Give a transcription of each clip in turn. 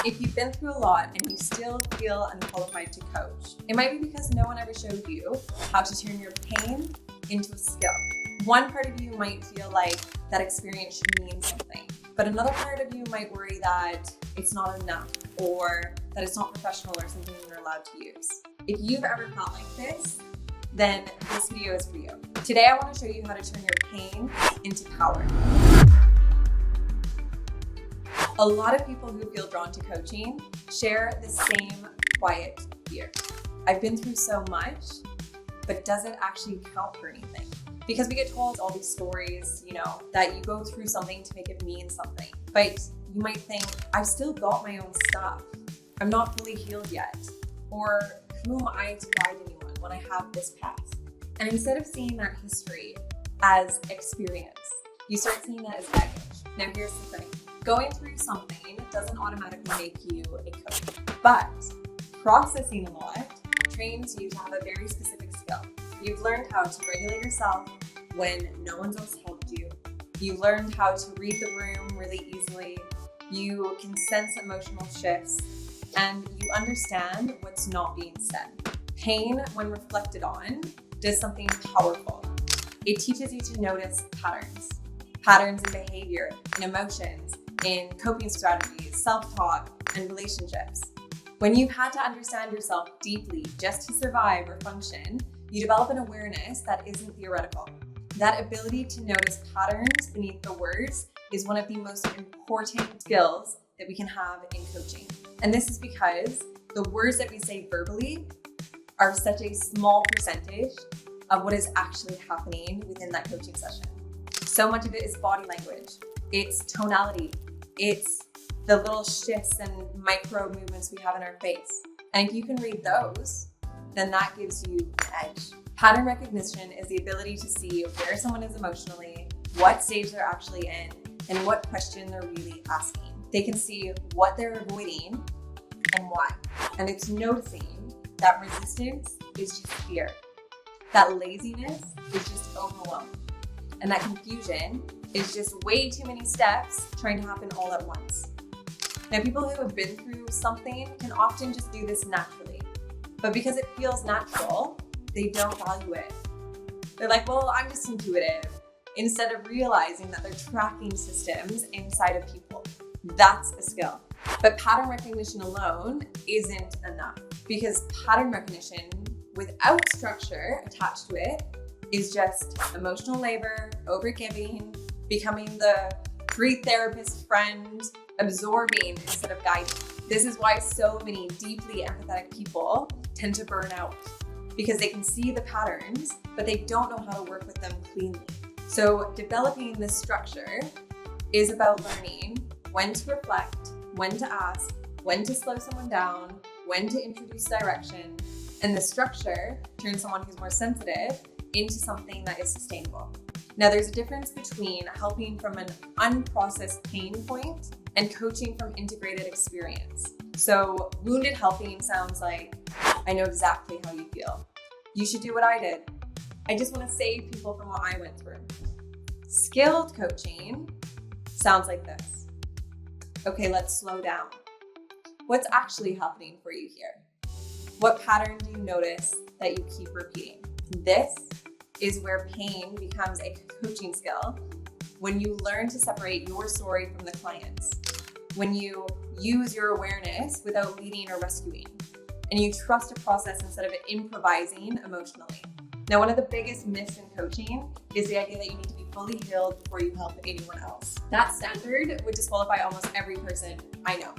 If you've been through a lot and you still feel unqualified to coach, it might be because no one ever showed you how to turn your pain into a skill. One part of you might feel like that experience should mean something, but another part of you might worry that it's not enough or that it's not professional or something you're allowed to use. If you've ever felt like this, then this video is for you. Today I want to show you how to turn your pain into power. A lot of people who feel drawn to coaching share the same quiet fear. I've been through so much, but does it actually count for anything? Because we get told all these stories, that you go through something to make it mean something. But you might think, I've still got my own stuff. I'm not fully healed yet. Or who am I to guide anyone when I have this past? And instead of seeing that history as experience, you start seeing that as baggage. Now here's the thing. Going through something doesn't automatically make you a coach, but processing a lot trains you to have a very specific skill. You've learned how to regulate yourself when no one's else helped you. You learned how to read the room really easily. You can sense emotional shifts, and you understand what's not being said. Pain, when reflected on, does something powerful. It teaches you to notice patterns in behavior, in emotions, in coping strategies, self-talk, and relationships. When you've had to understand yourself deeply just to survive or function, you develop an awareness that isn't theoretical. That ability to notice patterns beneath the words is one of the most important skills that we can have in coaching. And this is because the words that we say verbally are such a small percentage of what is actually happening within that coaching session. So much of it is body language. It's tonality. It's the little shifts and micro movements we have in our face. And if you can read those, then that gives you an edge. Pattern recognition is the ability to see where someone is emotionally, what stage they're actually in, and what question they're really asking. They can see what they're avoiding and why. And it's noticing that resistance is just fear. That laziness is just overwhelm. And that confusion is just way too many steps trying to happen all at once. Now, people who have been through something can often just do this naturally. But because it feels natural, they don't value it. They're like, well, I'm just intuitive, instead of realizing that they're tracking systems inside of people. That's a skill. But pattern recognition alone isn't enough, because pattern recognition without structure attached to it is just emotional labor, overgiving, becoming the pre-therapist friend, absorbing instead of guiding. This is why so many deeply empathetic people tend to burn out, because they can see the patterns, but they don't know how to work with them cleanly. So developing this structure is about learning when to reflect, when to ask, when to slow someone down, when to introduce direction, and the structure turns someone who's more sensitive into something that is sustainable. Now, there's a difference between helping from an unprocessed pain point and coaching from integrated experience. So wounded helping sounds like, I know exactly how you feel. You should do what I did. I just want to save people from what I went through. Skilled coaching sounds like this. Okay, let's slow down. What's actually happening for you here? What pattern do you notice that you keep repeating? This is where pain becomes a coaching skill, when you learn to separate your story from the client's, when you use your awareness without leading or rescuing, and you trust a process instead of improvising emotionally. Now, one of the biggest myths in coaching is the idea that you need to be fully healed before you help anyone else. That standard would disqualify almost every person I know.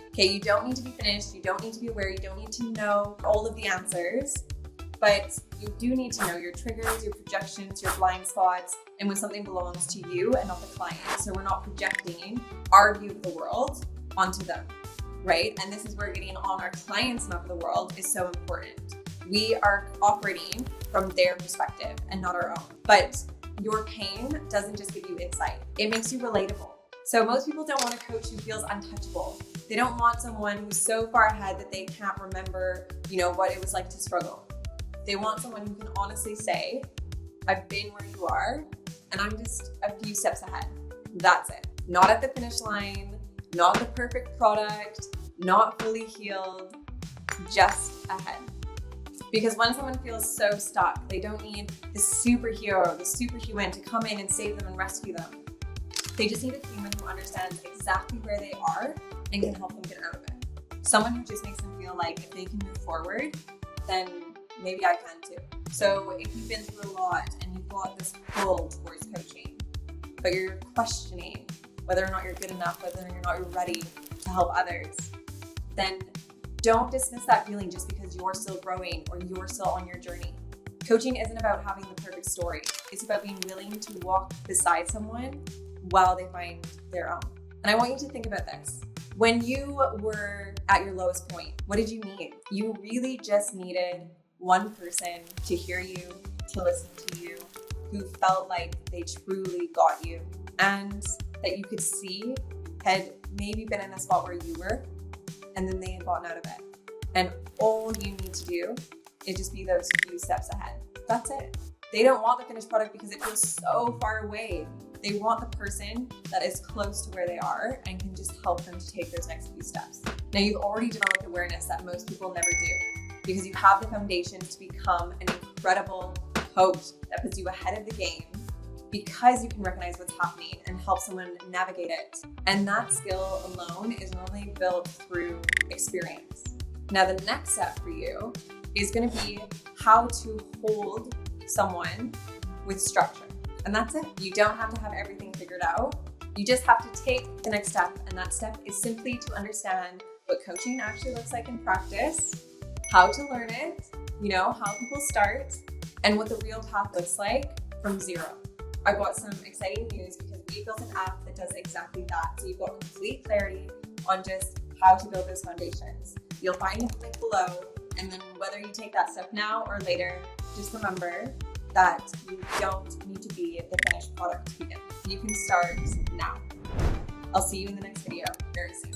Okay, you don't need to be finished, you don't need to be aware, you don't need to know all of the answers, but you do need to know your triggers, your projections, your blind spots, and when something belongs to you and not the client. So we're not projecting our view of the world onto them, right? And this is where getting on our client's map of the world is so important. We are operating from their perspective and not our own. But your pain doesn't just give you insight, it makes you relatable. So most people don't want a coach who feels untouchable. They don't want someone who's so far ahead that they can't remember, what it was like to struggle. They want someone who can honestly say, I've been where you are, and I'm just a few steps ahead. That's it. Not at the finish line, not the perfect product, not fully healed, just ahead. Because when someone feels so stuck, they don't need the superhero, the superhuman to come in and save them and rescue them. They just need a human who understands exactly where they are and can help them get out of it. Someone who just makes them feel like if they can move forward, then maybe I can too. So if you've been through a lot and you've got this pull towards coaching, but you're questioning whether or not you're good enough, whether or not you're ready to help others, then don't dismiss that feeling just because you're still growing or you're still on your journey. Coaching isn't about having the perfect story. It's about being willing to walk beside someone while they find their own. And I want you to think about this. When you were at your lowest point, what did you need? You really just needed one person to hear you, to listen to you, who felt like they truly got you and that you could see had maybe been in a spot where you were and then they had gotten out of it. And all you need to do is just be those few steps ahead. That's it. They don't want the finished product because it feels so far away. They want the person that is close to where they are and can just help them to take those next few steps. Now, you've already developed awareness that most people never do because you have the foundation to become an incredible coach that puts you ahead of the game because you can recognize what's happening and help someone navigate it. And that skill alone is normally built through experience. Now, the next step for you is going to be how to hold someone with structure. And that's it. You don't have to have everything figured out. You just have to take the next step. And that step is simply to understand what coaching actually looks like in practice, how to learn it, how people start, and what the real path looks like from zero. I've got some exciting news because we built an app that does exactly that. So you've got complete clarity on just how to build those foundations. You'll find the link below. And then whether you take that step now or later, just remember that you don't need to be the finished product to begin. You can start now. I'll see you in the next video very soon.